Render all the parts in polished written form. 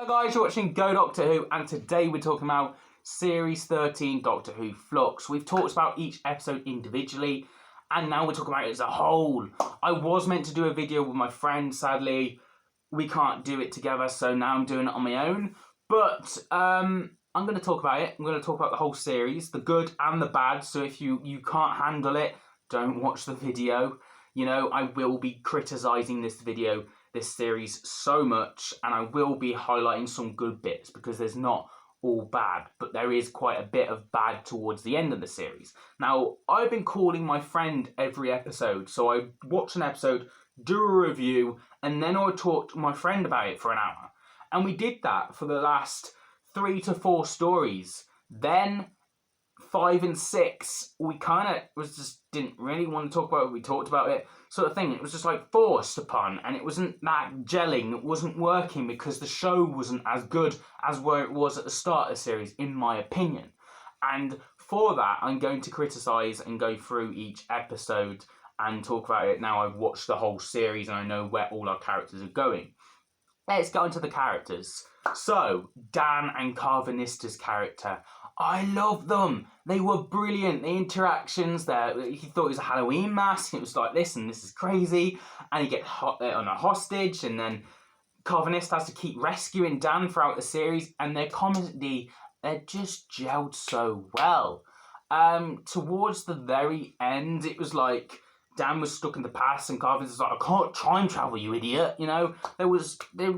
Hello guys, you're watching Go Doctor Who, and today we're talking about Series 13 Doctor Who Flux. We've talked about each episode individually, and now we're talking about it as a whole. I was meant to do a video with my friend, sadly we can't do it together, so now I'm doing it on my own. But I'm going to talk about it. I'm going to talk about the whole series, the good and the bad, so if you can't handle it, don't watch the video. You know, I will be criticising this series so much, and I will be highlighting some good bits because there's not all bad, but there is quite a bit of bad towards the end of the series. Now, I've been calling my friend every episode, so I watch an episode, do a review, and then I talk to my friend about it for an hour. And we did that for the last 3 to 4 stories. Then 5 and 6, we kind of didn't really want to talk about it. We talked about it, sort of thing. It was just like forced upon, and it wasn't that gelling. It wasn't working because the show wasn't as good as where it was at the start of the series, in my opinion. And for that, I'm going to criticise and go through each episode and talk about it. Now I've watched the whole series and I know where all our characters are going. Let's go into the characters. So, Dan and Carvanista's character. I love them. They were brilliant. The interactions there. He thought it was a Halloween mask. It was like, listen, this is crazy. And he gets on a hostage, and then Carvanista has to keep rescuing Dan throughout the series. And their comedy, they're just gelled so well. Towards the very end, it was like Dan was stuck in the past, and Carvin was like, I can't time travel, you idiot. You know, they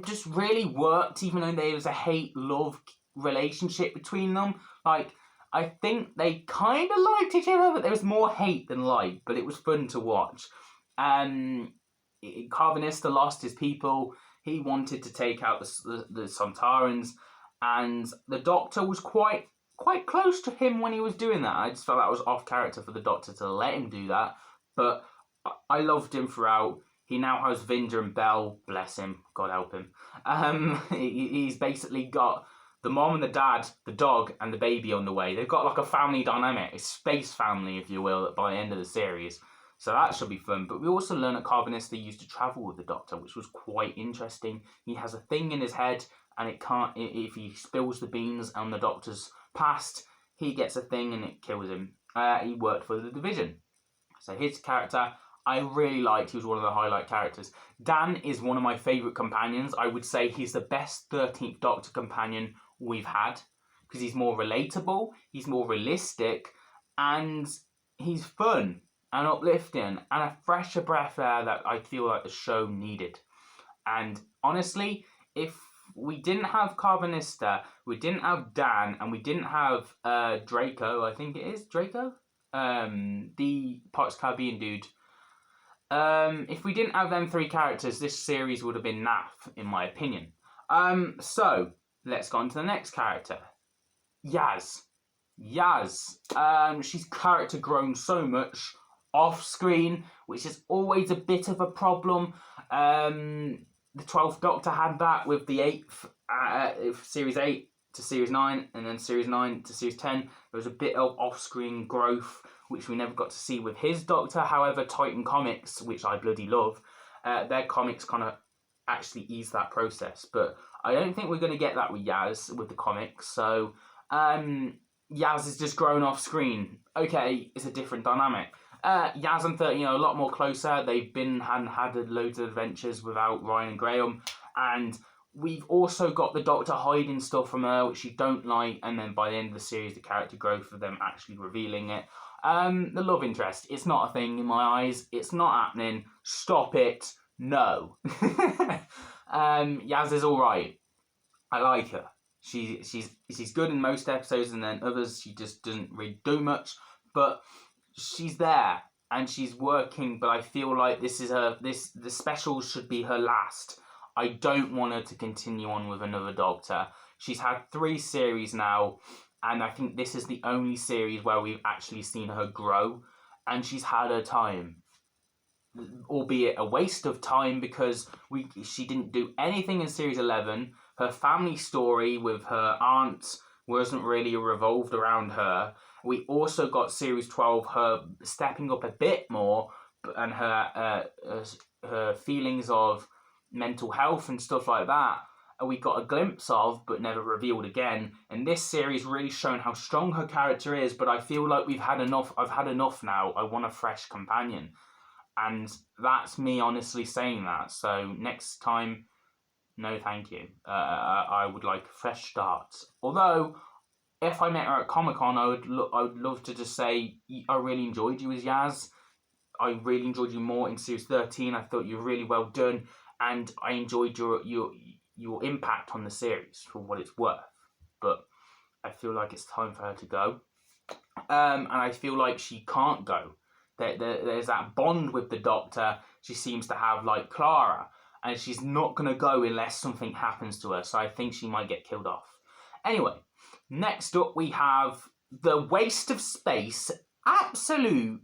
just really worked, even though there was a hate-love relationship between them. Like, I think they kind of liked each other, but there was more hate than like, but it was fun to watch. Carvanista lost his people. He wanted to take out the Sontarans, and the Doctor was quite close to him when he was doing that. I just felt that was off character for the Doctor to let him do that. But I loved him throughout. He now has Vinder and Bell, bless him, God help him. He's basically got the mom and the dad, the dog, and the baby on the way. They've got like a family dynamic, a space family, if you will, by the end of the series. So that should be fun. But we also learn that Carvanista used to travel with the Doctor, which was quite interesting. He has a thing in his head, and it can't. If he spills the beans on the Doctor's past, he gets a thing and it kills him. He worked for the Division. So his character, I really liked. He was one of the highlight characters. Dan is one of my favourite companions. I would say he's the best 13th Doctor companion we've had, because he's more relatable, he's more realistic, and he's fun and uplifting and a fresher breath air that I feel like the show needed. And honestly, if we didn't have Carvanista, we didn't have Dan, and we didn't have Draco, I think it is Draco, the Pirates Caribbean dude. If we didn't have them 3 characters, this series would have been naff, in my opinion. So let's go on to the next character, Yaz. She's character grown so much off screen, which is always a bit of a problem. The 12th Doctor had that with the 8th, Series 8 to Series 9, and then Series 9 to Series 10. There was a bit of off-screen growth, which we never got to see with his Doctor. However, Titan Comics, which I bloody love, their comics kind of actually ease that process. But I don't think we're going to get that with Yaz, with the comics. So, Yaz is just grown off screen. Okay, it's a different dynamic. Yaz and 13 are a lot more closer. They've been and had loads of adventures without Ryan and Graham. And we've also got the Doctor hiding stuff from her, which you don't like. And then by the end of the series, the character growth of them actually revealing it. The love interest, it's not a thing in my eyes. It's not happening. Stop it. No. Yaz is alright. I like her. She's good in most episodes, and then others she just doesn't really do much. But she's there and she's working. But I feel like the special should be her last. I don't want her to continue on with another Doctor. She's had 3 series now, and I think this is the only series where we've actually seen her grow, and she's had her time. Albeit a waste of time, because she didn't do anything in Series 11. Her family story with her aunt wasn't really revolved around her. We also got Series 12, her stepping up a bit more, and her feelings of mental health and stuff like that. we got a glimpse of, but never revealed again. And this series really shown how strong her character is, but I feel like we've had enough. I've had enough now. I want a fresh companion. And that's me honestly saying that. So next time, no thank you. I would like a fresh start. Although, if I met her at Comic-Con, I would love to just say, I really enjoyed you as Yaz. I really enjoyed you more in Series 13. I thought you were really well done. And I enjoyed your impact on the series for what it's worth. But I feel like it's time for her to go. And I feel like she can't go. There's that bond with the Doctor she seems to have, like Clara. And she's not going to go unless something happens to her. So I think she might get killed off. Anyway, next up we have the waste of space. Absolute.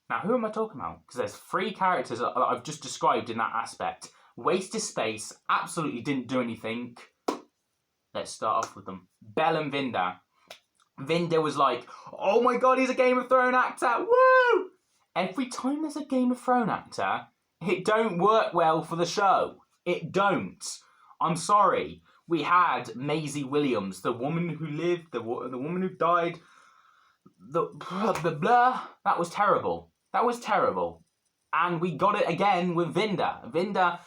Now, who am I talking about? Because there's 3 characters that I've just described in that aspect. Waste of space, absolutely didn't do anything. Let's start off with them. Belle and Vinda. Vinda was like, oh my god, he's a Game of Thrones actor, woo! Every time there's a Game of Thrones actor, it don't work well for the show. It don't. I'm sorry. We had Maisie Williams, the woman who lived, the woman who died. The blah. That was terrible. That was terrible. And we got it again with Vinda. Vinda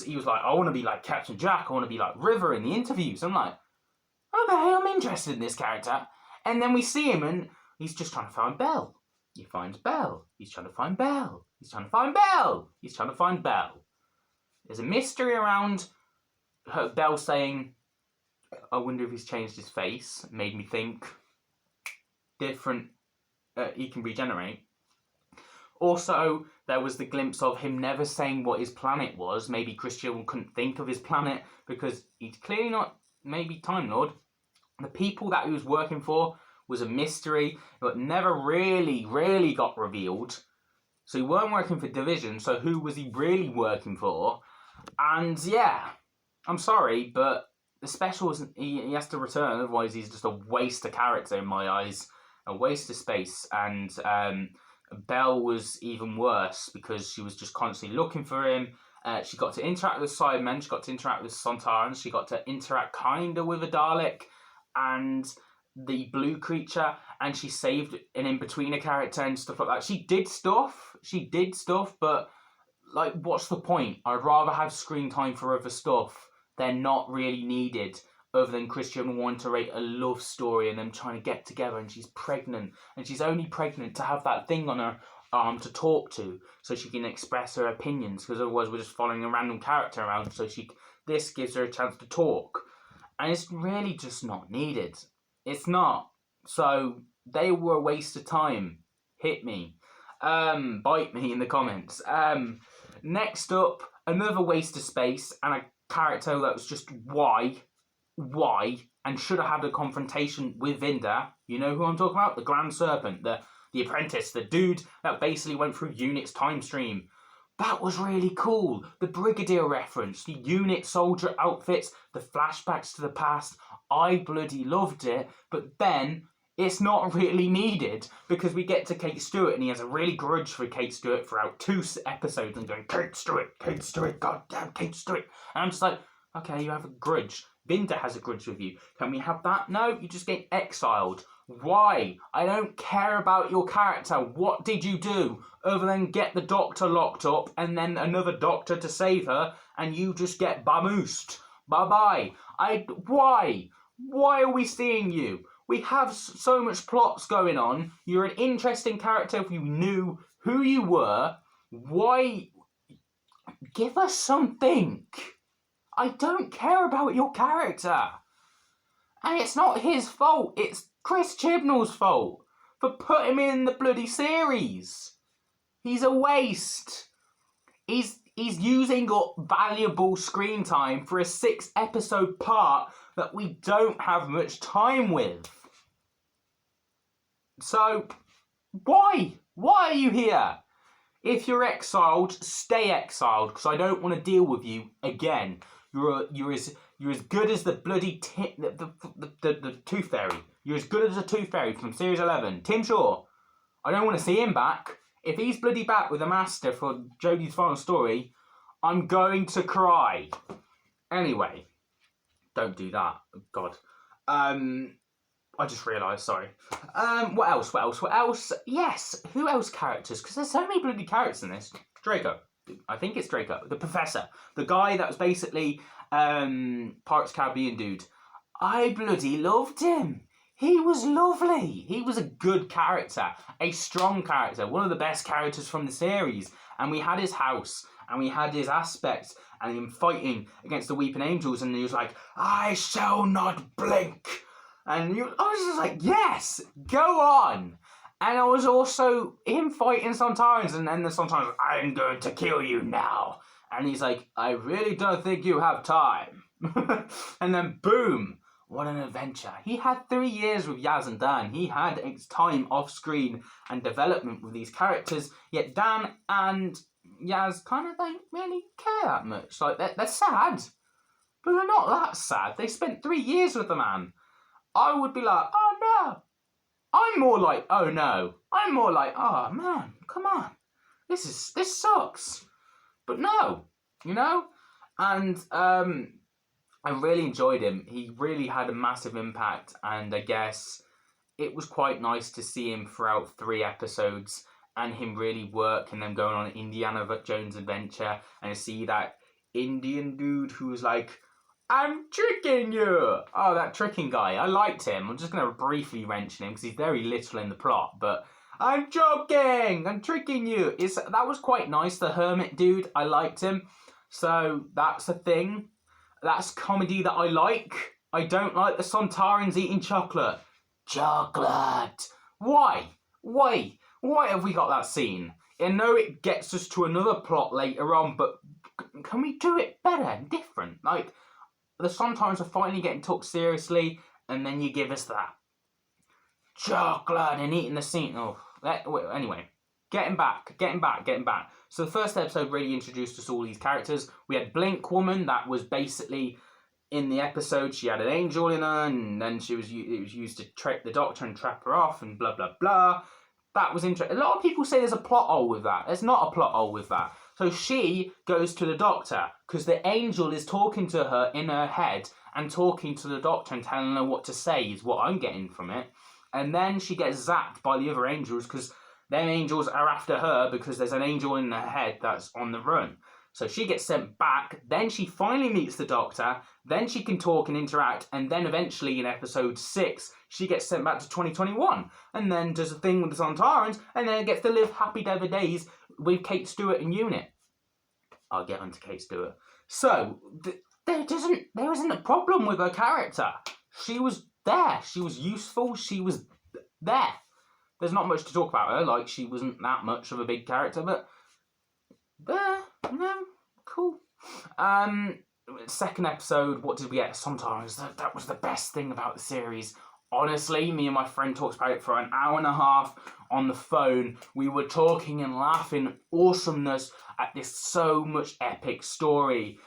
he was like, I want to be like Captain Jack. I want to be like River in the interviews. I'm like, okay, I'm interested in this character. And then we see him and he's just trying to find Belle. He finds Belle. He's trying to find Belle. He's trying to find Belle. He's trying to find Belle. There's a mystery around Belle saying, I wonder if he's changed his face. Made me think different. He can regenerate. Also, there was the glimpse of him never saying what his planet was. Maybe Christian couldn't think of his planet because he's clearly not maybe Time Lord. The people that he was working for was a mystery, but never really got revealed. So he weren't working for Division, so who was he really working for? And yeah, I'm sorry, but the specials, he has to return, otherwise he's just a waste of character in my eyes. A waste of space. And Belle was even worse because she was just constantly looking for him. She got to interact with Cybermen, she got to interact with Sontarans, she got to interact kinda with a Dalek and the blue creature, and she saved an in-betweener character and stuff like that. She did stuff, but like, what's the point? I'd rather have screen time for other stuff. They're not really needed, other than Christian wanting to write a love story and them trying to get together, and she's pregnant, and she's only pregnant to have that thing on her arm to talk to, so she can express her opinions, because otherwise we're just following a random character around, so this gives her a chance to talk. And it's really just not needed. It's not. So they were a waste of time. Hit me. Bite me in the comments. Next up, another waste of space and a character that was just why, and should have had a confrontation with Vinda. You know who I'm talking about? The Grand Serpent, the apprentice, the dude that basically went through Unit's time stream. That was really cool. The Brigadier reference, the Unit soldier outfits, the flashbacks to the past. I bloody loved it. But then it's not really needed because we get to Kate Stewart and he has a really grudge for Kate Stewart throughout 2 episodes and going, Kate Stewart, goddamn Kate Stewart. And I'm just like, okay, you have a grudge. Vinda has a grudge with you. Can we have that? No, you just get exiled. Why? I don't care about your character. What did you do other than get the Doctor locked up and then another Doctor to save her and you just get bamoosed? Bye-bye. Why? Why are we seeing you? We have so much plots going on. You're an interesting character if you knew who you were. Why? Give us something. I don't care about your character. And it's not his fault. It's Chris Chibnall's fault for putting him in the bloody series. He's a waste. He's using up valuable screen time for a 6-episode part that we don't have much time with. So, why? Why are you here? If you're exiled, stay exiled, because I don't want to deal with you again. You're as good as the bloody the Tooth Fairy. You're as good as the Tooth Fairy from Series 11. Tim Shaw. I don't want to see him back. If he's bloody back with the Master for Jodie's final story, I'm going to cry. Anyway, don't do that. God. I just realised, sorry. What else? Yes, who else characters? Because there's so many bloody characters in this. Draco. I think it's Draco. The Professor. The guy that was basically Pirates Caribbean dude. I bloody loved him. He was lovely. He was a good character. A strong character. One of the best characters from the series. And we had his house. And we had his aspects. And him fighting against the Weeping Angels. And he was like, I shall not blink. And I was just like, yes, go on. And I was also him fighting Sontarans. And then the Sontarans, I'm going to kill you now. And he's like, I really don't think you have time. And then boom. What an adventure. He had 3 years with Yaz and Dan. He had his time off screen and development with these characters. Yet Dan and Yaz kind of don't really care that much. Like, they're sad. But they're not that sad. They spent 3 years with the man. I would be like, oh no. I'm more like, oh no. I'm more like, oh man, come on. This sucks. But no, you know? And I really enjoyed him. He really had a massive impact, and I guess it was quite nice to see him throughout 3 episodes and him really work and then going on an Indiana Jones adventure and to see that Indian dude who was like, I'm tricking you. Oh, that tricking guy. I liked him. I'm just going to briefly mention him because he's very little in the plot, but I'm joking. I'm tricking you. That was quite nice. The hermit dude, I liked him. So that's a thing. That's comedy that I like. I don't like the Sontarans eating chocolate. Chocolate. Why? Why have we got that scene? I know it gets us to another plot later on, but can we do it better and different? Like, the Sontarans are finally getting took seriously, and then you give us that. Chocolate and eating the scene. Oh, anyway. Getting back. So the first episode really introduced us all these characters. We had Blink Woman, that was basically in the episode. She had an angel in her, and then it was used to trick the Doctor and trap her off, and blah blah blah. That was interesting. A lot of people say there's a plot hole with that. There's not a plot hole with that. So she goes to the Doctor because the angel is talking to her in her head and talking to the Doctor and telling her what to say is what I'm getting from it. And then she gets zapped by the other angels because them angels are after her because there's an angel in her head that's on the run. So she gets sent back, then she finally meets the Doctor, then she can talk and interact, and then eventually in episode 6, she gets sent back to 2021, and then does a thing with the Sontarans, and then gets to live happy ever days with Kate Stewart and Unit. I'll get onto Kate Stewart. So, there isn't a problem with her character. She was there, she was useful, she was there. There's not much to talk about her, like she wasn't that much of a big character, but no, cool. Second episode, what did we get? Sontarans. That was the best thing about the series. Honestly, me and my friend talked about it for an hour and a half on the phone. We were talking and laughing awesomeness at this so much epic story.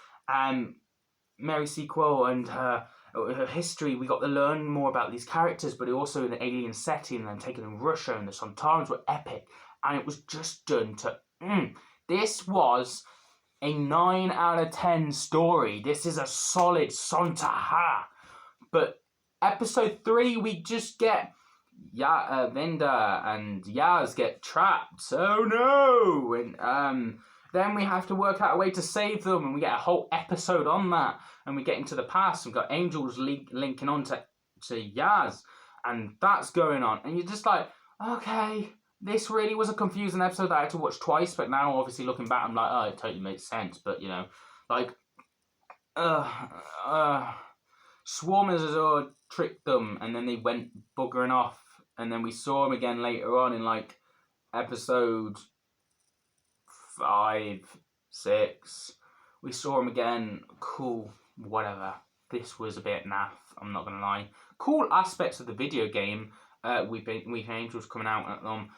Mary Sequel and her history, we got to learn more about these characters, but also in the alien setting and taken in Russia, and the Sontarans were epic. And it was just done to... This was a 9 out of 10 story. This is a solid Sontar. But episode 3, we just get Vinda and Yaz get trapped. Oh no! And then we have to work out a way to save them, and we get a whole episode on that. And we get into the past. We've got angels linking on to Yaz, and that's going on. And you're just like, okay. This really was a confusing episode that I had to watch twice, but now obviously looking back, I'm like, oh, it totally makes sense. But, you know, like, Swarmers all tricked them, and then they went buggering off, and then we saw them again later on in, like, episode 5, 6. We saw them again, cool, whatever. This was a bit naff, I'm not going to lie. Cool aspects of the video game. Weeping Angels coming out at them.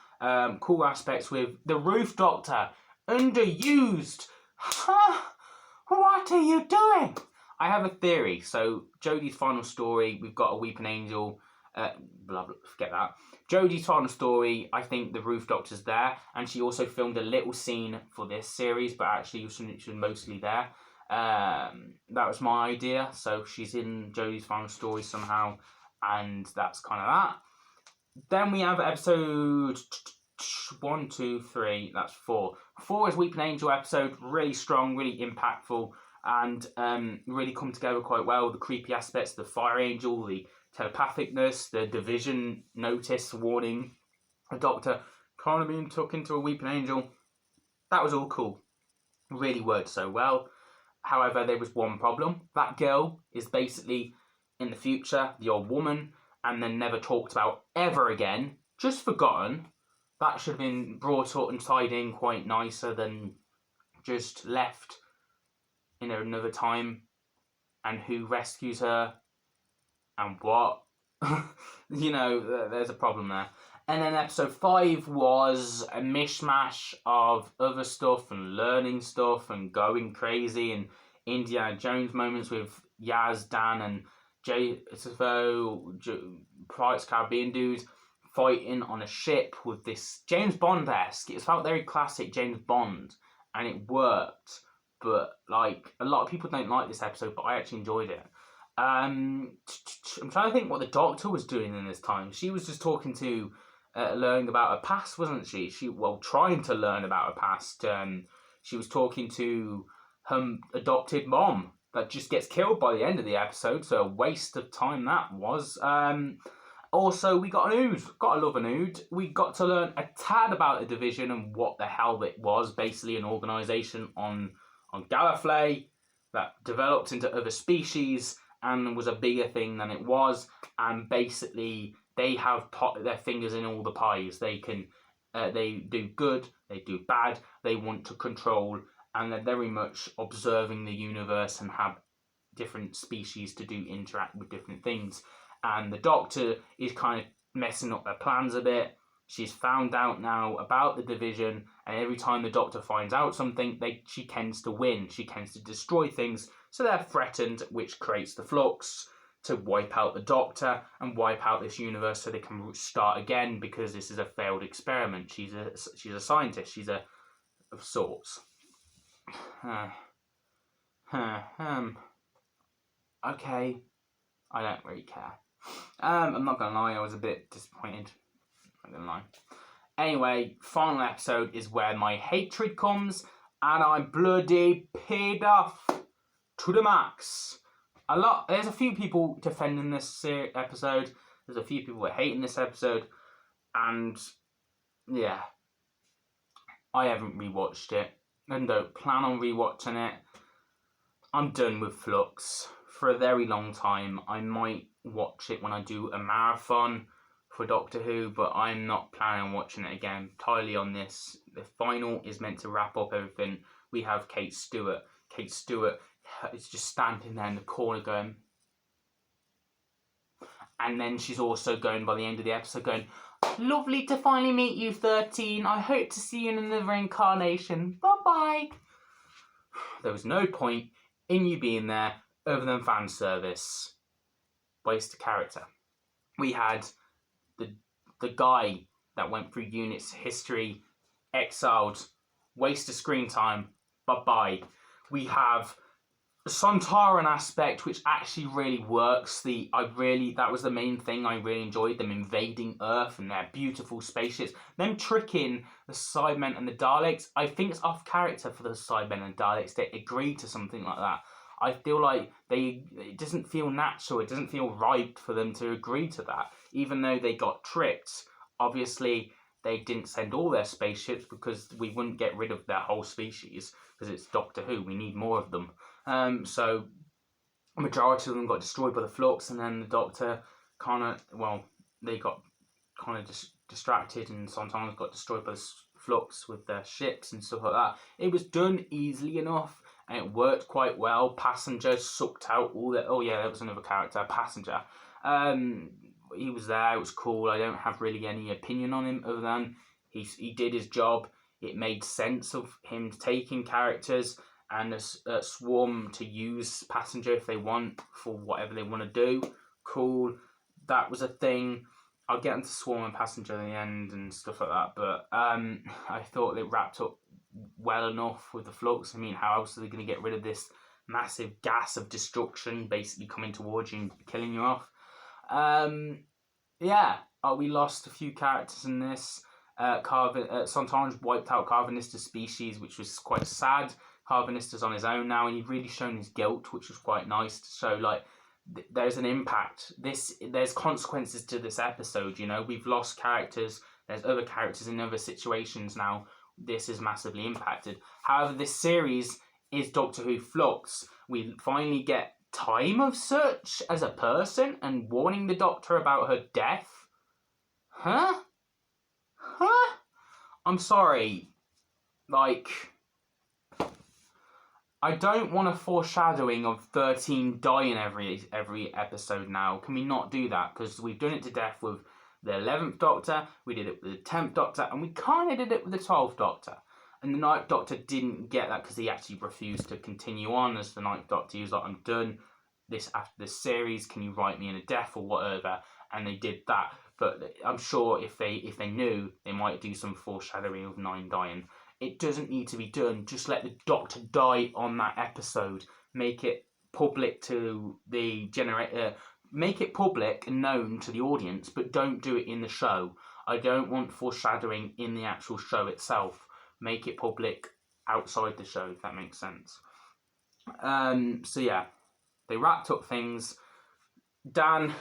Cool aspects with the Roof Doctor. Underused. Huh? What are you doing? I have a theory. So, Jodie's final story, we've got a Weeping Angel. Blah, blah, forget that. Jodie's final story, I think the Roof Doctor's there. And she also filmed a little scene for this series, but actually she was mostly there. That was my idea. So she's in Jodie's final story somehow, and that's kind of that. Then we have episode 1, 2, 3. That's 4. 4 is Weeping Angel episode. Really strong, really impactful, and really come together quite well. The creepy aspects, the Fire Angel, the telepathicness, the division notice warning, the Doctor kind of being took into a Weeping Angel. That was all cool. Really worked so well. However, there was one problem. That girl is basically in the future, the old woman, and then never talked about ever again. Just forgotten. That should have been brought up and tied in quite nicer than just left in another time. And who rescues her? And what? There's a problem there. And then episode 5 was a mishmash of other stuff and learning stuff and going crazy and Indiana Jones moments with Yaz, Dan, and Pirates Caribbean dudes fighting on a ship with this James Bond-esque. It felt very classic James Bond, and it worked. But a lot of people don't like this episode, but I actually enjoyed it. I'm trying to think what the Doctor was doing in this time. She was just talking to, learning about her past, wasn't she? Trying to learn about her past. She was talking to her adopted mom that just gets killed by the end of the episode, so a waste of time that was. Also, we got an Ood. Gotta love an Ood. We got to learn a tad about the division and what the hell it was. Basically, an organisation on Gallifrey that developed into other species and was a bigger thing than it was. And basically, they have their fingers in all the pies. They can, they do good, they do bad. They want to control, and they're very much observing the universe and have different species to interact with different things. And the Doctor is kind of messing up their plans a bit. She's found out now about the division, and every time the Doctor finds out something, she tends to win. She tends to destroy things, so they're threatened, which creates the flux to wipe out the Doctor and wipe out this universe so they can start again, because this is a failed experiment. She's a scientist. She's of sorts. Okay, I don't really care. I'm not gonna lie, I was a bit disappointed. I'm not gonna lie. Anyway, final episode is where my hatred comes, and I'm bloody paid off to the max. There's a few people defending this episode. There's a few people hating this episode, and yeah, I haven't rewatched it and don't plan on rewatching it. I'm done with Flux for a very long time. I might watch it when I do a marathon for Doctor Who, but I'm not planning on watching it again. Entirely on this. The final is meant to wrap up everything. We have Kate Stewart. Kate Stewart is just standing there in the corner going, and then she's also going, by the end of the episode, going, "Lovely to finally meet you, 13. I hope to see you in another incarnation. Bye-bye." There was no point in you being there other than fan service. Waste of character. We had the guy that went through units history, exiled, waste of screen time, bye-bye. We have the Sontaran aspect, which actually really works. That was the main thing I really enjoyed, them invading Earth and their beautiful spaceships. Them tricking the Cybermen and the Daleks. I think it's off character for the Cybermen and Daleks to agree to something like that. I feel like it doesn't feel natural. It doesn't feel right for them to agree to that, even though they got tricked. Obviously, they didn't send all their spaceships because we wouldn't get rid of their whole species, because it's Doctor Who. We need more of them. So a majority of them got destroyed by the flux, and then the Doctor they got kind of distracted, and sometimes got destroyed by the flux with their ships and stuff like that. It was done easily enough, and it worked quite well. Passenger sucked out all the... Oh yeah, there was another character, Passenger. He was there, it was cool. I don't have really any opinion on him other than he did his job. It made sense of him taking characters and a swarm to use Passenger if they want for whatever they want to do. Cool. That was a thing. I'll get into Swarm and Passenger in the end and stuff like that, but I thought it wrapped up well enough with the flux. I mean, how else are they going to get rid of this massive gas of destruction basically coming towards you and killing you off. We lost a few characters in this. Sometimes wiped out Carvinista's species, which was quite sad. Carvinista's on his own now, and he'd really shown his guilt, which was quite nice to show, like, there's an impact. There's consequences to this episode, you know. We've lost characters. There's other characters in other situations now. This is massively impacted. However, this series is Doctor Who Flux. We finally get time of Search as a person and warning the Doctor about her death. Huh? I'm sorry. Like, I don't want a foreshadowing of 13 dying every episode now. Can we not do that? Because we've done it to death with the 11th Doctor, we did it with the 10th Doctor, and we kind of did it with the 12th Doctor. And the 9th Doctor didn't get that because he actually refused to continue on as the 9th Doctor. He was like, I'm done after this series, can you write me in a death or whatever? And they did that. But I'm sure if they knew, they might do some foreshadowing of 9 dying. It doesn't need to be done. Just let the Doctor die on that episode. Make it public to the generator. Make it public and known to the audience, but don't do it in the show. I don't want foreshadowing in the actual show itself. Make it public outside the show, if that makes sense. So yeah, they wrapped up things. Dan's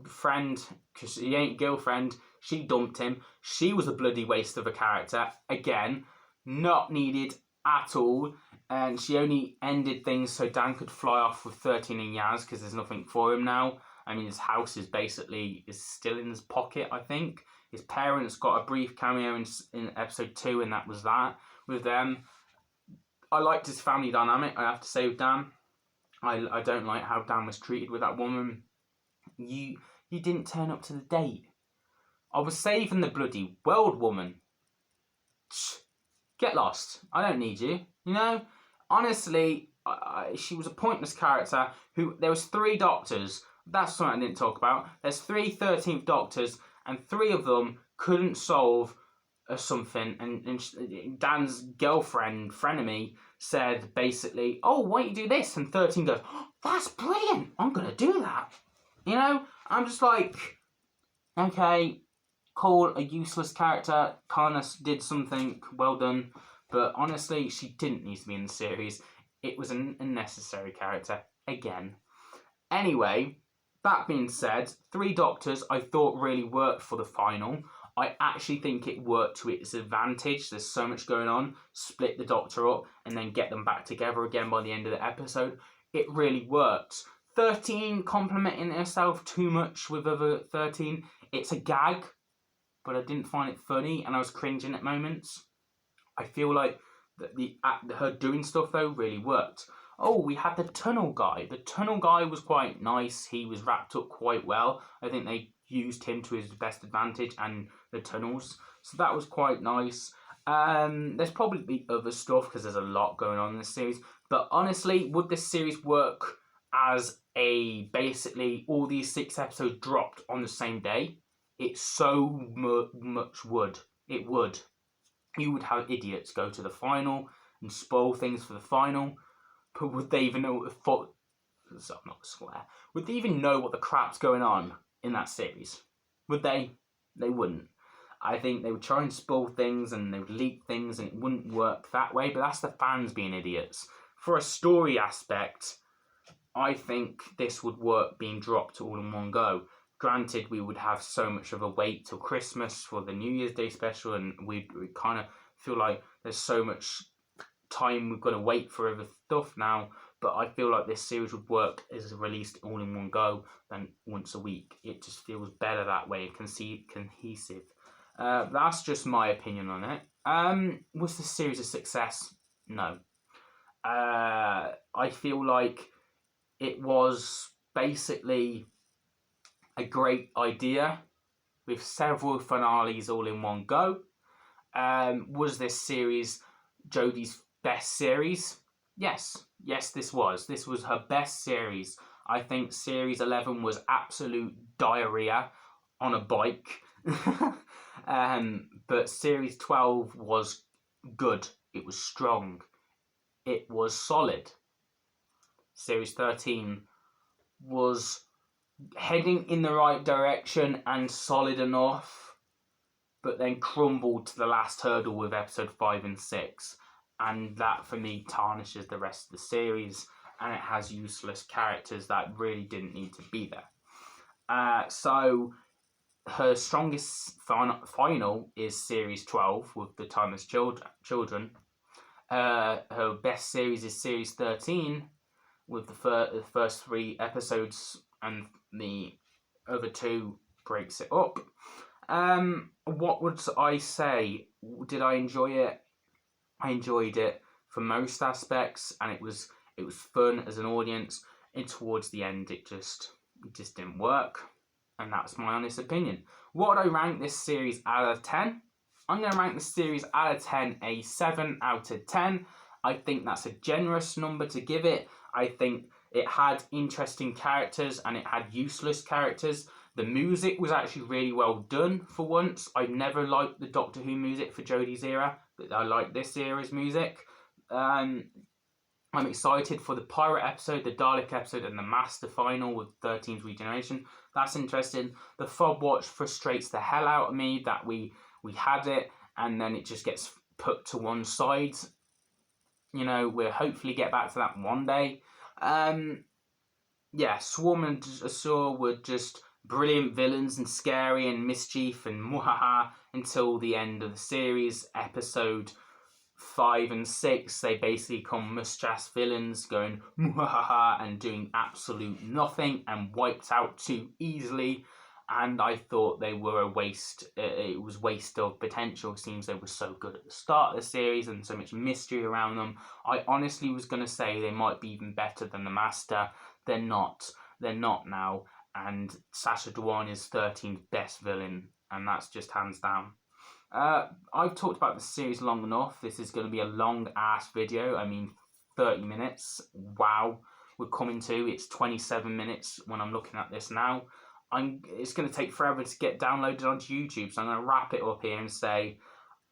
friend, because he ain't girlfriend, she dumped him. She was a bloody waste of a character. Again, not needed at all. And she only ended things so Dan could fly off with 13 and Yaz, because there's nothing for him now. I mean, his house is still in his pocket, I think. His parents got a brief cameo in episode 2, and that was that with them. I liked his family dynamic, I have to say, with Dan. I don't like how Dan was treated with that woman. You didn't turn up to the date. I was saving the bloody world, woman. Get lost. I don't need you. You know? Honestly, she was a pointless character. There was 3 doctors. That's something I didn't talk about. There's 3 13th Doctors, and 3 of them couldn't solve something. And Dan's girlfriend, frenemy, said basically, oh, why don't you do this? And 13 goes, oh, that's brilliant. I'm going to do that. You know? I'm just like, okay, cool, a useless character. Kind of did something, well done. But honestly, she didn't need to be in the series. It was an unnecessary character, again. Anyway, that being said, 3 Doctors I thought really worked for the final. I actually think it worked to its advantage. There's so much going on. Split the Doctor up and then get them back together again by the end of the episode. It really worked. 13 complimenting herself too much with other 13. It's a gag, but I didn't find it funny and I was cringing at moments. I feel like her doing stuff, though, really worked. Oh, we had the tunnel guy. The tunnel guy was quite nice. He was wrapped up quite well. I think they used him to his best advantage and the tunnels. So that was quite nice. There's probably other stuff because there's a lot going on in this series. But honestly, would this series work as basically all these 6 episodes dropped on the same day? It so much would. It would. You would have idiots go to the final and spoil things for the final. But would they even know what Would they even know what the crap's going on in that series? Would they? They wouldn't. I think they would try and spoil things and they would leak things and it wouldn't work that way. But that's the fans being idiots. For a story aspect, I think this would work being dropped all in one go. Granted, we would have so much of a wait till Christmas for the New Year's Day special, and we kind of feel like there's so much time we've got to wait for other stuff now. But I feel like this series would work as released all in one go than once a week. It just feels better that way, cohesive. That's just my opinion on it. Was the series a success? No. I feel like it was basically a great idea with several finales all in one go. Was this series Jodie's best series? Yes, this was. This was her best series. I think Series 11 was absolute diarrhea on a bike. But Series 12 was good. It was strong. It was solid. Series 13 was heading in the right direction and solid enough, but then crumbled to the last hurdle with episode 5 and 6. And that, for me, tarnishes the rest of the series, and it has useless characters that really didn't need to be there. So her strongest final is Series 12 with The Timeless Children. Her best series is Series 13 with the first 3 episodes, and the other 2 breaks it up. What would I say? Did I enjoy it? I enjoyed it for most aspects, and it was fun as an audience. And towards the end, it just didn't work, and that's my honest opinion. What would I rank this series out of 10? I'm going to rank the series out of 10 a 7 out of 10. I think that's a generous number to give it. I think it had interesting characters and it had useless characters. The music was actually really well done for once. I've never liked the Doctor Who music for Jodie's era, but I like this era's music. I'm excited for the Pirate episode, the Dalek episode, and the Master final with 13's regeneration. That's interesting. The Fob Watch frustrates the hell out of me that we had it and then it just gets put to one side. You know, we'll hopefully get back to that one day. Yeah, Swarm and Azure were just brilliant villains and scary and mischief and muhaha until the end of the series. Episode 5 and 6, they basically become mustache villains going muhaha and doing absolute nothing and wiped out too easily. And I thought they were a waste. It was waste of potential. It seems they were so good at the start of the series and so much mystery around them. I honestly was going to say they might be even better than the Master. They're not. They're not now. And Sacha Dhawan is 13's best villain, and that's just hands down. I've talked about the series long enough. This is going to be a long-ass video. I mean, 30 minutes. Wow. We're coming to. It's 27 minutes when I'm looking at this now. It's going to take forever to get downloaded onto YouTube, so I'm going to wrap it up here and say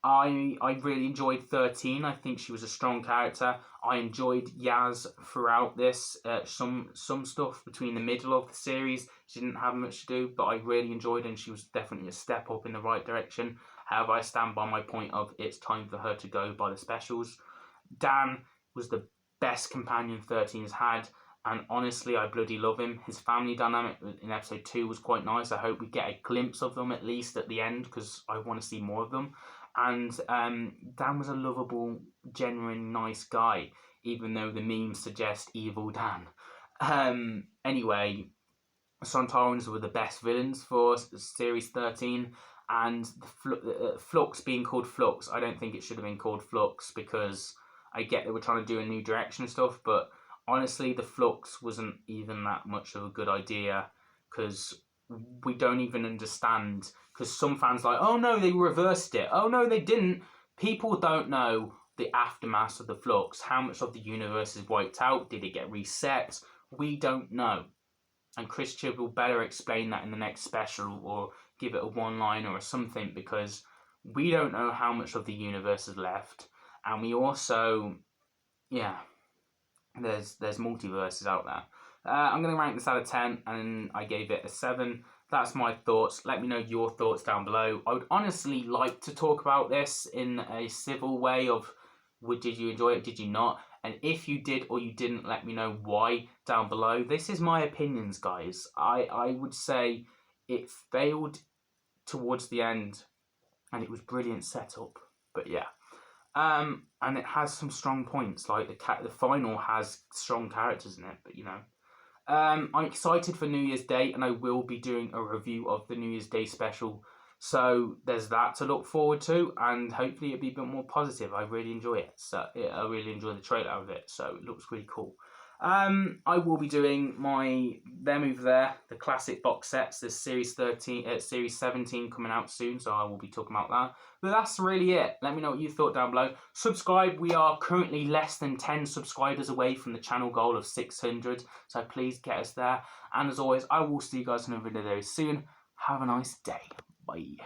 I really enjoyed 13. I think she was a strong character. I enjoyed Yaz throughout this. Some stuff between the middle of the series she didn't have much to do, but I really enjoyed her, and she was definitely a step up in the right direction. However, I stand by my point of it's time for her to go by the specials. Dan was the best companion 13's had. And honestly, I bloody love him. His family dynamic in episode 2 was quite nice. I hope we get a glimpse of them at least at the end, because I want to see more of them. And Dan was a lovable, genuine, nice guy, even though the memes suggest evil Dan. Anyway, Sontarans were the best villains for Series 13. And the Flux being called Flux, I don't think it should have been called Flux, because I get they were trying to do a new direction and stuff, but honestly, the Flux wasn't even that much of a good idea, because we don't even understand, because some fans are like, oh no, they reversed it. Oh no, they didn't. People don't know the aftermath of the Flux. How much of the universe is wiped out? Did it get reset? We don't know. And Chris Chibb will better explain that in the next special, or give it a one-liner or something, because we don't know how much of the universe is left. And we also, yeah, there's multiverses out there. I'm going to rank this out of 10, and I gave it a 7. That's my thoughts. Let me know your thoughts down below. I would honestly like to talk about this in a civil way of, did you enjoy it, did you not? And if you did or you didn't, let me know why down below. This is my opinions, guys. I would say it failed towards the end, and it was brilliant setup. But yeah. And it has some strong points, like the final has strong characters in it, but you know. I'm excited for New Year's Day, and I will be doing a review of the New Year's Day special. So there's that to look forward to, and hopefully it'll be a bit more positive. I really enjoy it. So I really enjoy the trailer of it, so it looks really cool. I will be doing them over there, the classic box sets. There's Series 17 coming out soon, so I will be talking about that. But that's really it. Let me know what you thought down below. Subscribe. We are currently less than 10 subscribers away from the channel goal of 600, so please get us there. And as always, I will see you guys in another video soon. Have a nice day. Bye.